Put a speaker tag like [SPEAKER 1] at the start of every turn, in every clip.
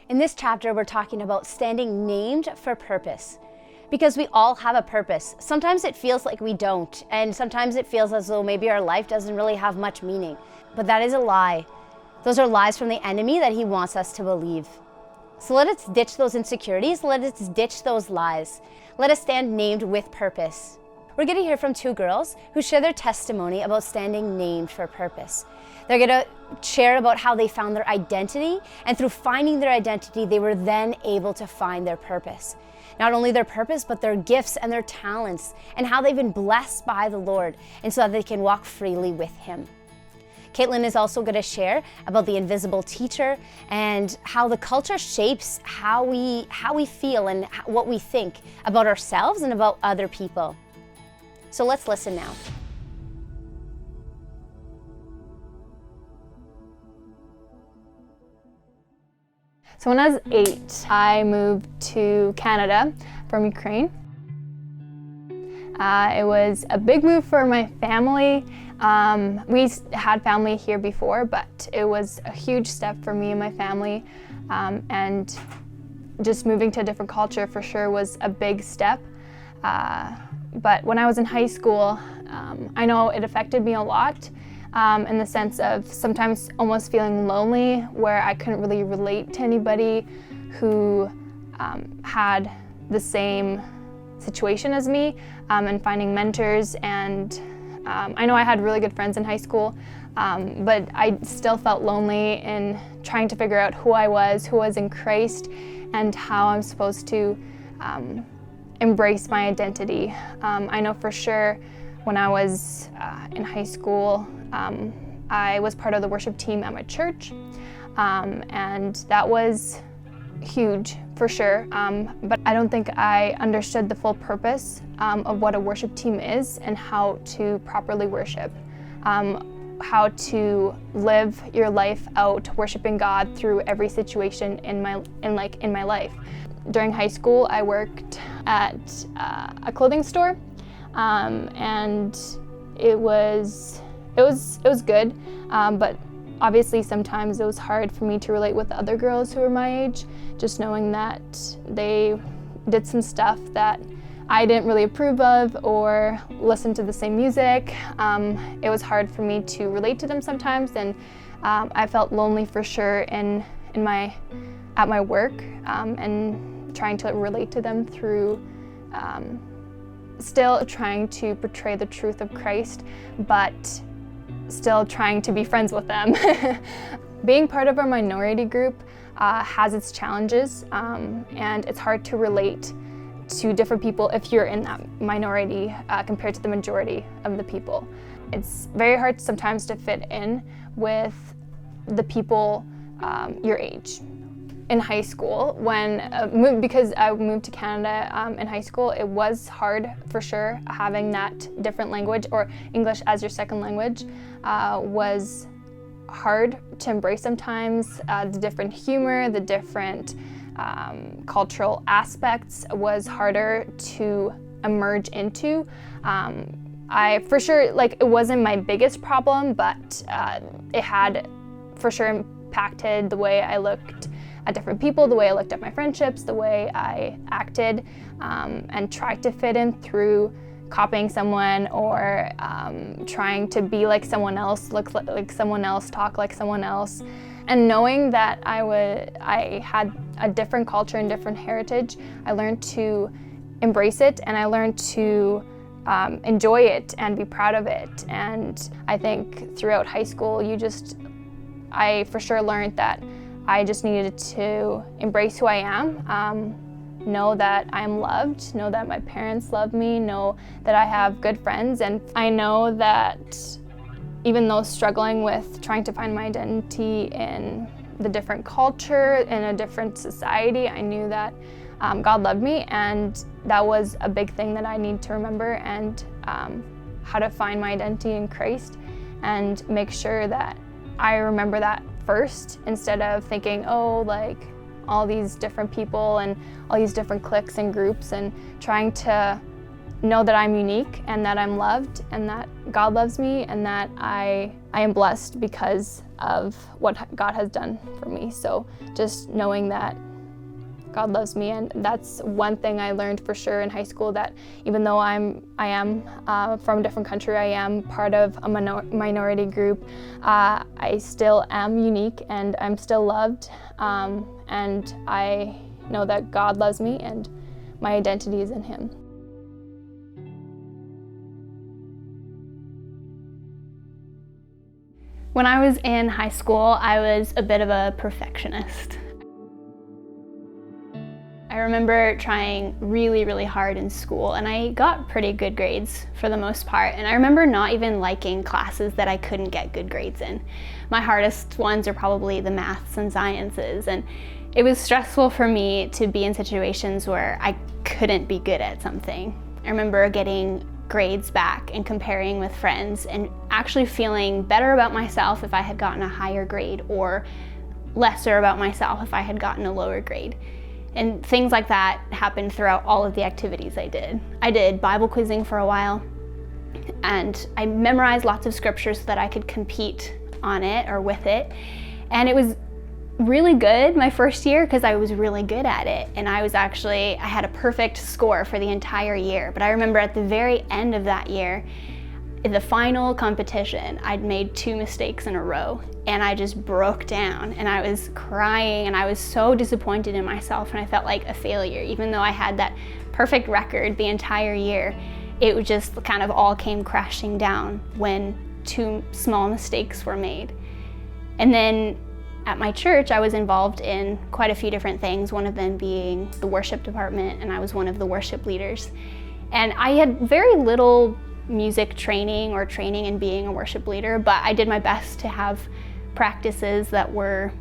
[SPEAKER 1] In this chapter, we're talking about standing named for purpose. Because we all have a purpose. Sometimes it feels like we don't, and sometimes it feels as though maybe our life doesn't really have much meaning. But that is a lie. Those are lies from the enemy that he wants us to believe. So let us ditch those insecurities, let us ditch those lies. Let us stand named with purpose. We're going to hear from two girls who share their testimony about standing named for purpose. They're going to share about how they found their identity, and through finding their identity, they were then able to find their purpose. Not only their purpose, but their gifts and their talents, and how they've been blessed by the Lord, and so that they can walk freely with Him. Caitlin is also going to share about the invisible teacher and how the culture shapes how we feel and what we think about ourselves and about other people. So let's listen now.
[SPEAKER 2] So when I was 8, I moved to Canada from Ukraine. It was a big move for my family. We had family here before, but it was a huge step for me and my family. And just moving to a different culture for sure was a big step. But when I was in high school, I know it affected me a lot. In the sense of sometimes almost feeling lonely, where I couldn't really relate to anybody who had the same situation as me, and finding mentors. And I know I had really good friends in high school, but I still felt lonely in trying to figure out who I was in Christ, and how I'm supposed to embrace my identity. I know for sure when I was in high school, I was part of the worship team at my church, and that was huge for sure, but I don't think I understood the full purpose of what a worship team is and how to properly worship, how to live your life out worshiping God through every situation in my life. During high school, I worked at a clothing store, and it was good, but obviously sometimes it was hard for me to relate with other girls who were my age, just knowing that they did some stuff that I didn't really approve of or listen to the same music. It was hard for me to relate to them sometimes, and I felt lonely for sure at my work, and trying to relate to them through still trying to portray the truth of Christ, but still trying to be friends with them. Being part of a minority group has its challenges, and it's hard to relate to different people if you're in that minority compared to the majority of the people. It's very hard sometimes to fit in with the people your age. In high school, because I moved to Canada in high school, it was hard for sure. Having that different language, or English as your second language, was hard to embrace sometimes. The different humor, the different cultural aspects was harder to emerge into. I for sure, it wasn't my biggest problem, but it had for sure impacted the way I looked at different people, the way I looked at my friendships, the way I acted, and tried to fit in through copying someone, or trying to be like someone else, look like someone else, talk like someone else. And knowing that I had a different culture and different heritage, I learned to embrace it, and I learned to enjoy it and be proud of it. And I think throughout high school, I for sure learned that I just needed to embrace who I am, know that I'm loved, know that my parents love me, know that I have good friends. And I know that even though struggling with trying to find my identity in the different culture, in a different society, I knew that God loved me, and that was a big thing that I need to remember, and how to find my identity in Christ, and make sure that I remember that first, instead of thinking, all these different people and all these different cliques and groups, and trying to know that I'm unique and that I'm loved and that God loves me and that I I am blessed because of what God has done for me. So just knowing that God loves me, and that's one thing I learned for sure in high school, that even though I am from a different country, I am part of a minority group, I still am unique and I'm still loved, and I know that God loves me and my identity is in Him.
[SPEAKER 3] When I was in high school, I was a bit of a perfectionist. I remember trying really, really hard in school, and I got pretty good grades for the most part. And I remember not even liking classes that I couldn't get good grades in. My hardest ones are probably the maths and sciences, and it was stressful for me to be in situations where I couldn't be good at something. I remember getting grades back and comparing with friends and actually feeling better about myself if I had gotten a higher grade, or lesser about myself if I had gotten a lower grade. And things like that happened throughout all of the activities I did. I did Bible quizzing for a while, and I memorized lots of scriptures so that I could compete on it or with it. And it was really good my first year because I was really good at it. And I had a perfect score for the entire year. But I remember at the very end of that year, in the final competition, I'd made 2 mistakes in a row, and I just broke down and I was crying and I was so disappointed in myself, and I felt like a failure. Even though I had that perfect record the entire year, it just kind of all came crashing down when 2 small mistakes were made. And then at my church, I was involved in quite a few different things, one of them being the worship department, and I was one of the worship leaders. And I had very little music training or training in being a worship leader, but I did my best to have practices that were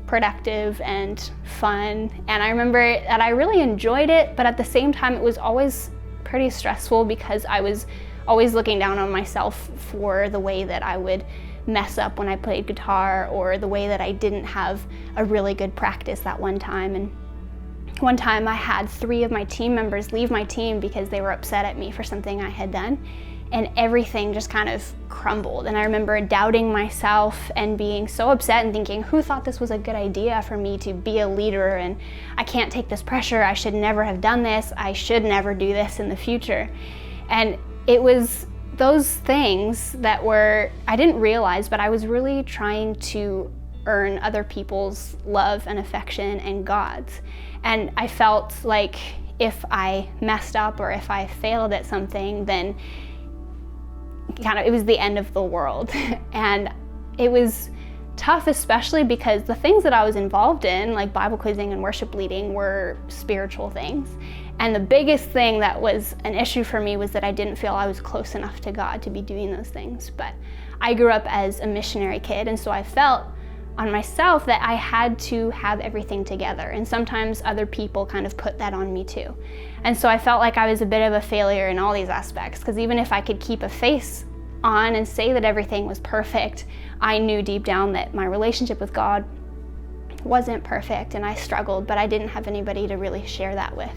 [SPEAKER 3] productive and fun. And I remember that I really enjoyed it, but at the same time it was always pretty stressful because I was always looking down on myself for the way that I would mess up when I played guitar, or the way that I didn't have a really good practice that one time. And one time I had 3 of my team members leave my team because they were upset at me for something I had done, and everything just kind of crumbled. And I remember doubting myself and being so upset and thinking, who thought this was a good idea for me to be a leader, and I can't take this pressure, I should never have done this, I should never do this in the future. And it was those things that I didn't realize, but I was really trying to earn other people's love and affection and God's. And I felt like if I messed up or if I failed at something, then it was the end of the world. And it was tough, especially because the things that I was involved in, like Bible quizzing and worship leading, were spiritual things. And the biggest thing that was an issue for me was that I didn't feel I was close enough to God to be doing those things. But I grew up as a missionary kid, and so I felt on myself that I had to have everything together. And sometimes other people kind of put that on me too. And so I felt like I was a bit of a failure in all these aspects, because even if I could keep a face on and say that everything was perfect, I knew deep down that my relationship with God wasn't perfect, and I struggled, but I didn't have anybody to really share that with.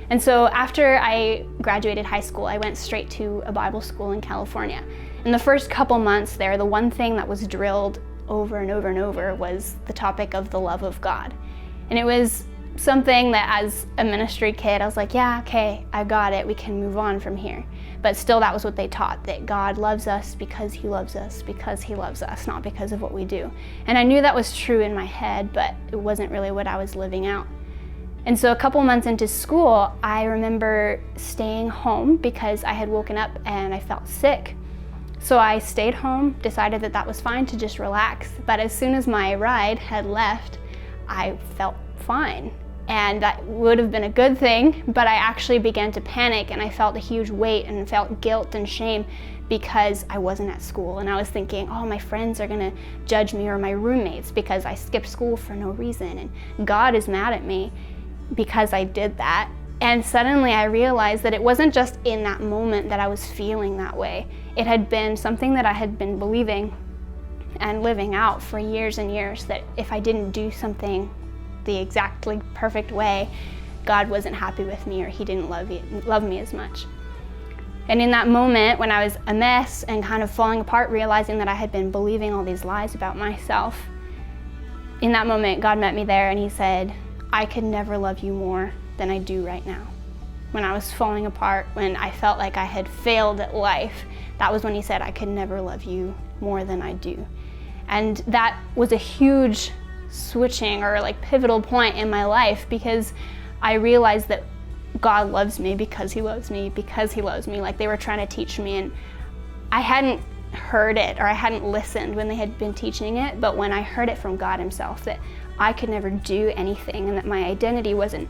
[SPEAKER 3] And so after I graduated high school, I went straight to a Bible school in California. In the first couple months there, the one thing that was drilled over and over and over was the topic of the love of God. And it was something that as a ministry kid, I was like, yeah, okay, I got it, we can move on from here. But still, that was what they taught, that God loves us because He loves us, because He loves us, not because of what we do. And I knew that was true in my head, but it wasn't really what I was living out. And so a couple months into school, I remember staying home because I had woken up and I felt sick. So I stayed home, decided that that was fine to just relax. But as soon as my ride had left, I felt fine. And that would have been a good thing, but I actually began to panic, and I felt a huge weight and felt guilt and shame because I wasn't at school. And I was thinking, oh, my friends are gonna judge me, or my roommates, because I skipped school for no reason, and God is mad at me because I did that. And suddenly I realized that it wasn't just in that moment that I was feeling that way. It had been something that I had been believing and living out for years and years, that if I didn't do something the exactly perfect way, God wasn't happy with me, or He didn't love me as much. And in that moment, when I was a mess and kind of falling apart, realizing that I had been believing all these lies about myself, in that moment, God met me there and he said, I could never love you more than I do right now. When I was falling apart, when I felt like I had failed at life, that was when he said, I could never love you more than I do. And that was a huge switching or like pivotal point in my life, because I realized that God loves me because he loves me, because he loves me, like they were trying to teach me. And I hadn't heard it, or I hadn't listened when they had been teaching it, but when I heard it from God himself, that I could never do anything and that my identity wasn't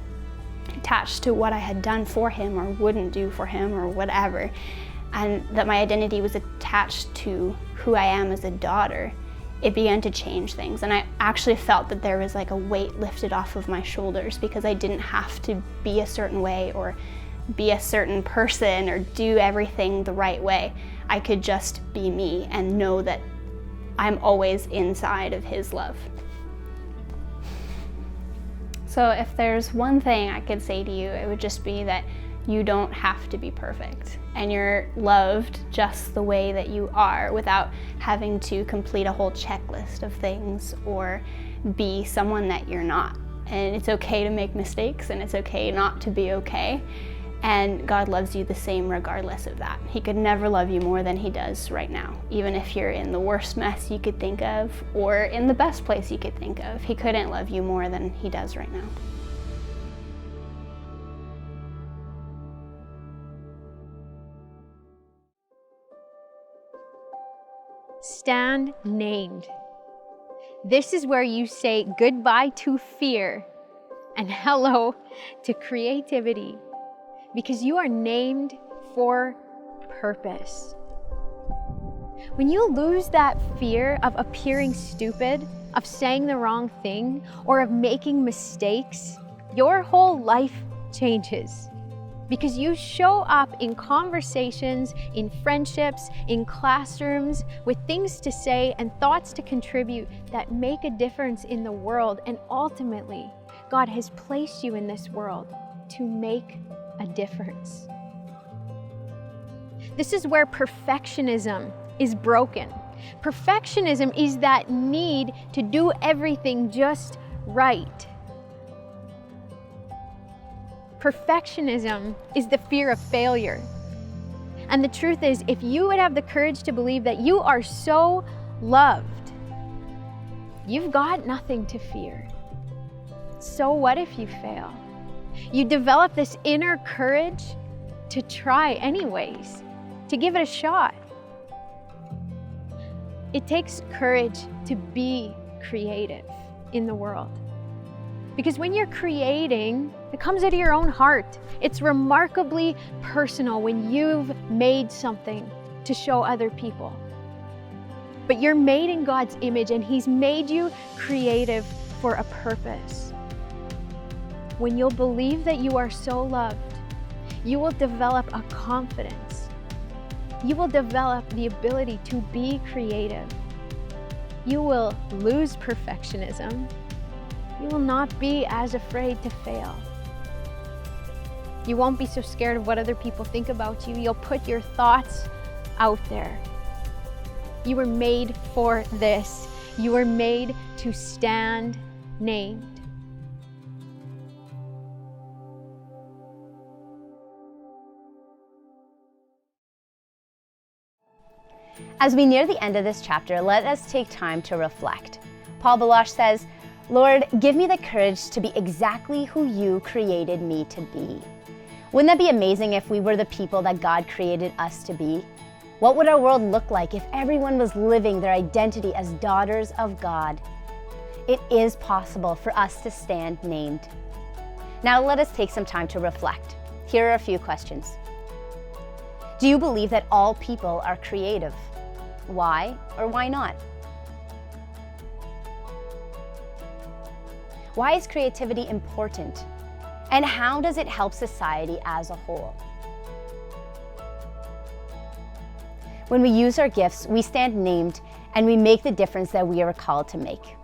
[SPEAKER 3] attached to what I had done for him or wouldn't do for him or whatever, and that my identity was attached to who I am as a daughter, it began to change things. And I actually felt that there was like a weight lifted off of my shoulders, because I didn't have to be a certain way or be a certain person or do everything the right way. I could just be me and know that I'm always inside of his love. So if there's one thing I could say to you, it would just be that you don't have to be perfect, and you're loved just the way that you are, without having to complete a whole checklist of things or be someone that you're not. And it's okay to make mistakes, and it's okay not to be okay. And God loves you the same regardless of that. He could never love you more than he does right now. Even if you're in the worst mess you could think of, or in the best place you could think of, he couldn't love you more than he does right now.
[SPEAKER 4] Stand named. This is where you say goodbye to fear and hello to creativity, because you are named for purpose. When you lose that fear of appearing stupid, of saying the wrong thing, or of making mistakes, your whole life changes. Because you show up in conversations, in friendships, in classrooms, with things to say and thoughts to contribute that make a difference in the world. And ultimately, God has placed you in this world to make a difference. This is where perfectionism is broken. Perfectionism is that need to do everything just right. Perfectionism is the fear of failure. And the truth is, if you would have the courage to believe that you are so loved, you've got nothing to fear. So what if you fail? You develop this inner courage to try anyways, to give it a shot. It takes courage to be creative in the world. Because when you're creating, it comes out of your own heart. It's remarkably personal when you've made something to show other people. But you're made in God's image, and He's made you creative for a purpose. When you'll believe that you are so loved, you will develop a confidence. You will develop the ability to be creative. You will lose perfectionism. You will not be as afraid to fail. You won't be so scared of what other people think about you. You'll put your thoughts out there. You were made for this. You were made to stand named.
[SPEAKER 1] As we near the end of this chapter, let us take time to reflect. Paul Baloche says, Lord, give me the courage to be exactly who you created me to be. Wouldn't that be amazing if we were the people that God created us to be? What would our world look like if everyone was living their identity as daughters of God? It is possible for us to stand named. Now let us take some time to reflect. Here are a few questions. Do you believe that all people are creative? Why or why not? Why is creativity important? And how does it help society as a whole? When we use our gifts, we stand named and we make the difference that we are called to make.